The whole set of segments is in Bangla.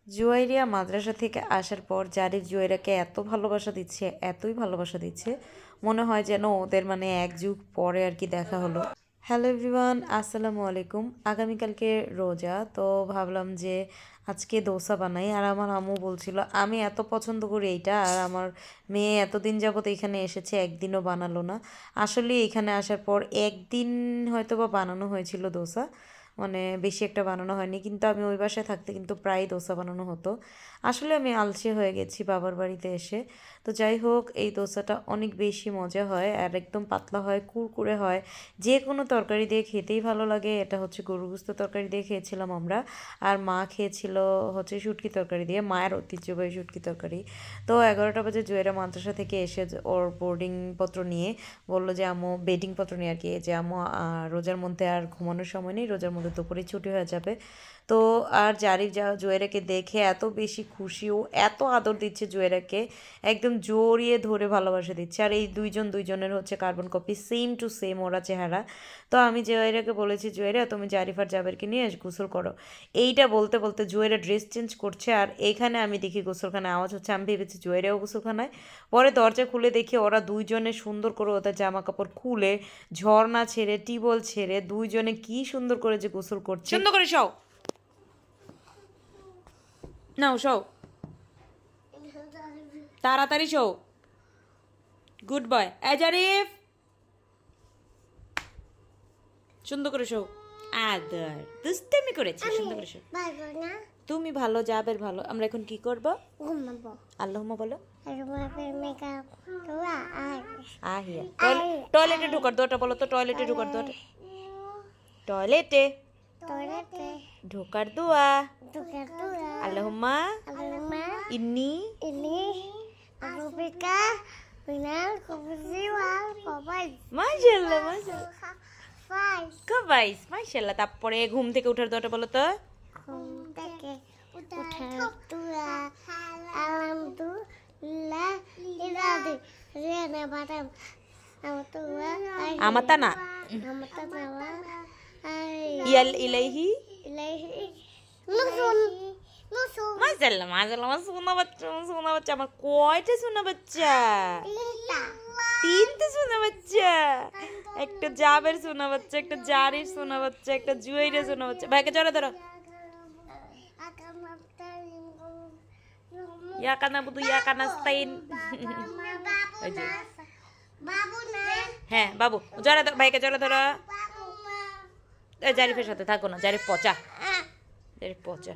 জুয়াইরিয়া মাদ্রাসা থেকে আসার পর জারিফ জুয়াইরাকে এত ভালোবাসা দিচ্ছে, এতই ভালোবাসা দিচ্ছে, মনে হয় যেন ওদের মানে এক যুগ পরে আর কি দেখা হলো। হ্যালো এভরিওয়ান, আসসালামু আলাইকুম। আগামীকালকে রোজা, তো ভাবলাম যে আজকে দোসা বানাই। আর আমার আম্মু বলছিল আমি এত পছন্দ করি এইটা, আর আমার মেয়ে এতদিন যাবত এখানে এসেছে, একদিনও বানালো না। আসলে এখানে আসার পর একদিন হয়তো বা বানানো হয়েছিল দোসা, মানে বেশি একটা বানানো হয়নি, কিন্তু আমি ওই বাসায় থাকতে কিন্তু প্রায় দোসা বানানো হতো। আসলে আমি আলসে হয়ে গেছি বাবার বাড়িতে এসে। তো যাই হোক, এই দোসাটা অনেক বেশি মজা হয় আর একদম পাতলা হয়, কুরকুরে হয়, যে কোনো তরকারি দিয়ে খেতেই ভালো লাগে। এটা হচ্ছে গরু গোস্ত তরকারি দিয়ে খেয়েছিলাম আমরা, আর মা খেয়েছিল হচ্ছে শুটকি তরকারি দিয়ে, মায়ের ঐতিহ্যবাহী শুটকি তরকারি। তো 11টা বাজে জুয়েরা মাদ্রাসা থেকে এসে ওর বোর্ডিং পত্র নিয়ে বললো যে আম্মু, বেডিং পত্র নিয়ে আর কি, যে আম্মু রোজার মধ্যে আর ঘুমানোর সময় নেই, রোজার মধ্যে দুপুরে ছুটি হয়ে যাবে। তো আর জারিফ জুয়েরাকে দেখে এত বেশি খুশি, ও এত আদর দিচ্ছে জুয়েরাকে, একদম জড়িয়ে ধরে ভালোবাসা দিচ্ছে। আর এই দুইজনের হচ্ছে carbon copy, same to same ওরা চেহারা। তো আমি জুয়েরাকে বলেছি, জুয়েরা তুমি জারিফ আর জাবেরকে নিয়ে গোসল করো। এইটা বলতে বলতে জুয়েরা ড্রেস চেঞ্জ করছে, আর এইখানে আমি দেখি গোসলখানায় আওয়াজ হচ্ছে। আমি ভেবেছি জুয়েরাও গোসলখানায়। পরে দরজা খুলে দেখি ওরা দুইজনে সুন্দর করে ওদের জামা কাপড় খুলে, ঝর্ণা ছেড়ে, টিবল ছেড়ে, দুইজনে কি সুন্দর করে যে গোসল করছে। সুন্দর করে সও, নাও সও, তাড়াতাড়ি সও। Good boy. এই জারিফ, সুন্দর করে শো। আদর দুষ্টামি করেছি, সুন্দর করে শো। তুমি ভালো, যাবের ভালো। আমরা এখন কি করব? আল্লাহুম্মা বলো। আহিয়া টয়লেটে ঢোকার দোয়াটা বলো তো। টয়লেটে ঢোকার দোয়াটা, টয়লেটে ঢোকার দোয়া। আল্লাহুম্মা ইন্নি মাশাআল্লাহ মাশাআল্লাহ কবাইস, মাশাআল্লাহ। তারপরে ঘুম থেকে ওঠার দোয়াটা বলো তো। ঘুম থেকে ওঠার দোয়া আলহামদুলিল্লাহ আমাতা না ইয়াল ইলাইহি মাশাআল্লাহ মাশাআল্লাহ। আমার সোনা বাচ্চা, আমার সোনা বাচ্চা। আমার কয়টা সোনা বাচ্চা? 3টে সোনা বাচ্চা। একটা জাবের সোনা বাচ্চা, একটা জারির সোনা বাচ্চা, একটা জুয়েরের সোনা বাচ্চা। ভাইকে জড়া ধরো। ইয়া কানা বুদু ইয়া কানাস্তাইন। ওই যে হ্যাঁ বাবু, জড়া ধরো, ভাইকে জড়া ধরো। জারিফের সাথে থাকো না, জারিফ পচা, জারিফ পচা।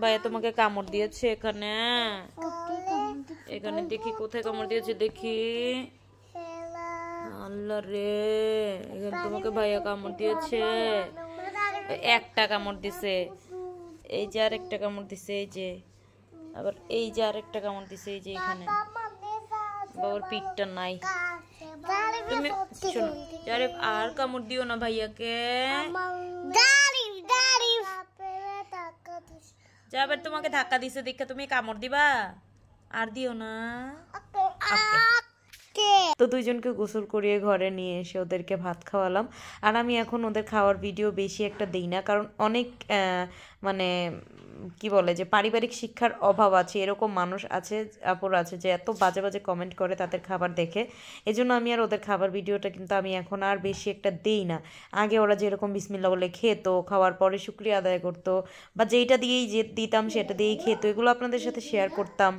ভাইয়া তোমাকে কামড় দিয়েছে এখানে, এখানে দেখি কোথায় কামড় দিয়েছে, দেখি। আল্লাহ রে, এখানে তোমাকে ভাইয়া কামড় দিয়েছে। একটা কামড় দিছে, এই যে আরেকটা কামড় দিছে, এই যে আবার এই যে আরেকটা কামড় দিছে, এই যে এখানে। বাবার পিঠটা নাই। তুমি শোনো জারিফ, আর কামড় দিও না ভাইয়াকে। জাবের তোমাকে ধাক্কা দিছে দেখে তুমি কামড় দিবা, আর দিও না। তো দুইজনকে গোসল করিয়ে ঘরে নিয়ে এসে ওদেরকে ভাত খাওয়ালাম। আর আমি এখন ওদের খাওয়ার ভিডিও বেশি একটা দিই না, কারণ অনেক মানে কি বলে যে পারিবারিক শিক্ষার অভাব আছে, এরকম মানুষ আছে, আপুর আছে, যে এত বাজে বাজে কমেন্ট করে তাদের খাবার দেখে। এজন্য আমি আর ওদের খাবার ভিডিওটা কিন্তু আমি এখন আর বেশি একটা দেই না। আগে ওরা যেরকম বিসমিল্লাহ বলে খেতো, খাওয়ার পরে শুকরিয়া আদায় করতো, বা যেইটা দিয়েই যে দিতাম সেটা দিয়েই খেতো, এগুলো আপনাদের সাথে শেয়ার করতাম।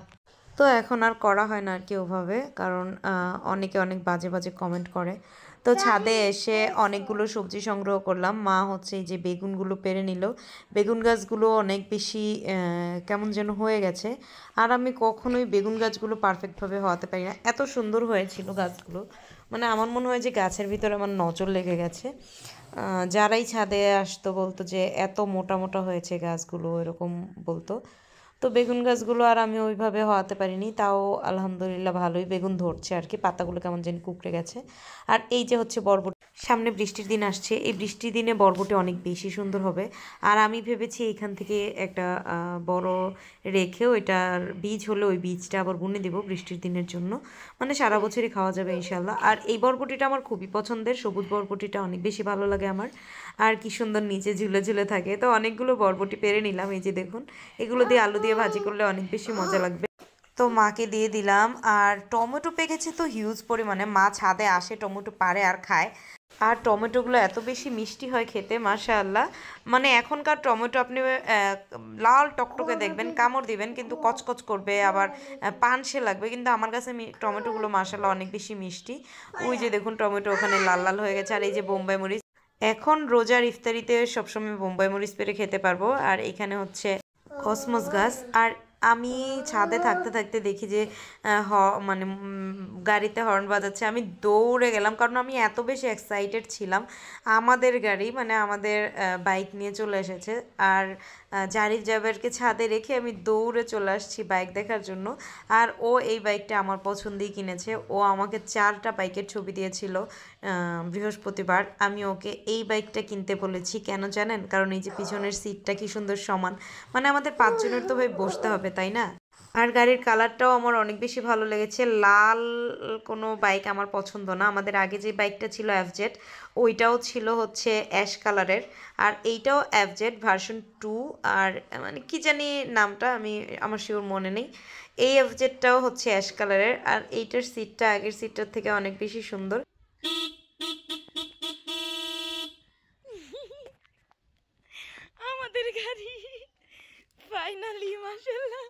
তো এখন আর করা হয় না আর কি ওভাবে, কারণ অনেকে অনেক বাজে বাজে কমেন্ট করে। তো ছাদে এসে অনেকগুলো সবজি সংগ্রহ করলাম। মা হচ্ছে এই যে বেগুনগুলো পেরে নিল। বেগুন গাছগুলো অনেক বেশি কেমন যেন হয়ে গেছে, আর আমি কখনোই বেগুন গাছগুলো পারফেক্টভাবে হওয়াতে পারি না। এত সুন্দর হয়েছিল গাছগুলো, মানে আমার মনে হয় যে গাছের ভিতরে আমার নজর লেগে গেছে। যারাই ছাদে আসতো বলতো যে এত মোটা মোটা হয়েছে গাছগুলো, এরকম বলতো। তো বেগুন গাছগুলো আর আমি ওইভাবে হওয়াতে পারিনি, তাও আলহামদুলিল্লাহ ভালোই বেগুন ধরছে আর কি। পাতাগুলো কেমন যেন কুকড়ে গেছে। আর এই যে হচ্ছে বরবটি, সামনে বৃষ্টির দিন আসছে, এই বৃষ্টির দিনে বরবটি অনেক বেশি সুন্দর হবে। আর আমি ভেবেছি এইখান থেকে একটা বড় রেখে ওইটার বীজ হলে ওই বীজটা আবার বুনে দিব বৃষ্টির দিনের জন্য, মানে সারা বছরই খাওয়া যাবে ইনশাল্লাহ। আর এই বরবটিটা আমার খুবই পছন্দের, সবুজ বরবটিটা অনেক বেশি ভালো লাগে আমার। আর কি সুন্দর নিচে ঝুলে ঝুলে থাকে। তো অনেকগুলো বরবটি পেরে নিলাম, এই যে দেখুন, এগুলো দিয়ে আলু দিয়ে ভাজি করলে অনেক বেশি মজা লাগবে। তো মাকে দিয়ে দিলাম। আর টমেটো পেকেছে তো হিউজ পরিমাণে, মা ছাদে আসে টমেটো পাড়ে আর খায়। আর টমেটোগুলো এত বেশি মিষ্টি হয় খেতে, মাশাআল্লাহ। মানে এখনকার টমেটো আপনি লাল টকটকে দেখবেন, কামড় দিবেন কিন্তু কচকচ করবে, আবার পানসে লাগবে, কিন্তু আমার কাছে টমেটোগুলো মাশাআল্লাহ অনেক বেশি মিষ্টি। ওই যে দেখুন টমেটো ওখানে লাল লাল হয়ে গেছে। আর এই যে বোম্বাই মরিচ, এখন রোজার ইফতারিতে সবসময় বোম্বাই মরিচ পেরে খেতে পারবো। আর এখানে হচ্ছে কসমস গাছ। আর আমি ছাদে থাকতে থাকতে দেখি যে মানে গাড়িতে হর্ন বাজাচ্ছে। আমি দৌড়ে গেলাম, কারণ আমি এত বেশি এক্সাইটেড ছিলাম। আমাদের গাড়ি মানে আমাদের বাইক নিয়ে চলে এসেছে। আর জারিফ জাবেরকে ছাদে রেখে আমি দৌড়ে চলে আসছি বাইক দেখার জন্য। আর ও এই বাইকটা আমার পছন্দেই কিনেছে। ও আমাকে 4টা বাইকের ছবি দিয়েছিল বৃহস্পতিবার। আমি ওকে এই বাইকটা কিনতে বলেছি, কেন জানেন? কারণ এই যে পিছনের সিটটা কি সুন্দর সমান, মানে আমাদের 5 জনের তো ভাই বসতে হবে, তাই না? আর গাড়ির কালারটাও আমার অনেক বেশি ভালো লেগেছে। লাল কোনো বাইক আমার পছন্দ না। আমাদের আগে যে বাইকটা ছিল এফজেড, ওইটাও ছিল হচ্ছে অ্যাশ কালারের। আর এইটাও এফজেড ভার্সন 2। আর মানে কি জানি নামটা, আমার শিওর মনে নেই। এই এফজেডটাও হচ্ছে অ্যাশ কালারের। আর এইটার সিটটা আগের সিটটার থেকে অনেক বেশি সুন্দর। আমাদের গাড়ি ফাইনালি, মাশাআল্লাহ।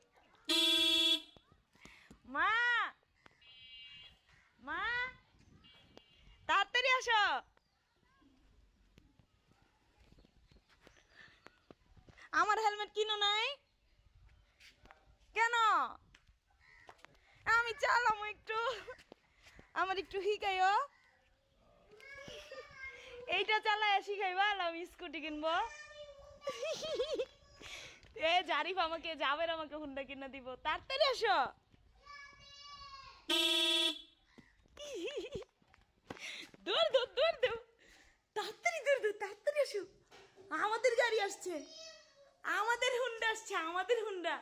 মা, মা, তাড়াতাড়ি আসো। আমার হেলমেট কিনো নাই কেন? আমি চালাম একটু, আমার একটু শিখাইও। এইটা চালায় শিখাইবা, আমি স্কুটি কিনবো। এ জারিফ আমাকে যাবের আমাকে হুন্ডা কিনে দিব, তাড়াতাড়ি আসো। দৌড় দৌড় দৌড় দেও, তাড়াতাড়ি দৌড় দেও, তাড়াতাড়ি আসো। আমাদের গাড়ি আসছে, আমাদের হুন্ডা আসছে, আমাদের হুন্ডা।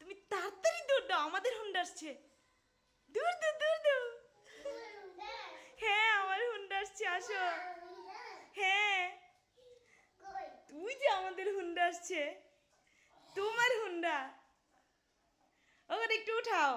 তুমি তাড়াতাড়ি দৌড় দাও, আমাদের হুন্ডা আসছে। দৌড় দাও দৌড় দাও। হ্যাঁ আমার হুন্ডা আসছে, আসো। হ্যাঁ তুই যে আমাদের হুন্ডা আসছে, তোমার হুন্ডা। ওখানে একটু উঠাও।